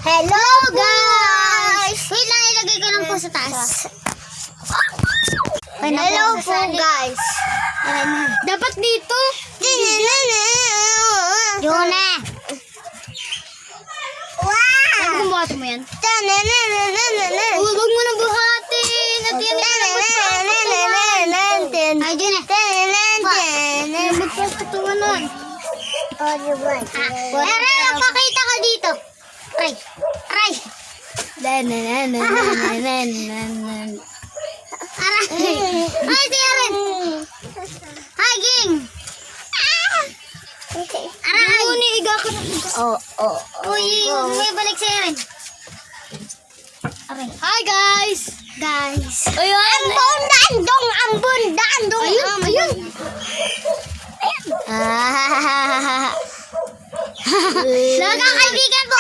Hello guys! Wait lang, ilagay ko lang po sa taas. Hello po guys. Dapat dito. Yun na. Wow! Bubuhati mo yan? Huwag mo na buhatin. At yan ay, dyan na. Magpapatuwa nun. Aray, napakita ka dito. Aray. Aray. Aray. Ay, si Aaron. Hi, Ging. Aray. Muni, iga ka na. Uy, may balik si Aaron. Aray. Hi, guys. Ambon, dandong. Ayun. Nakakaibigan po.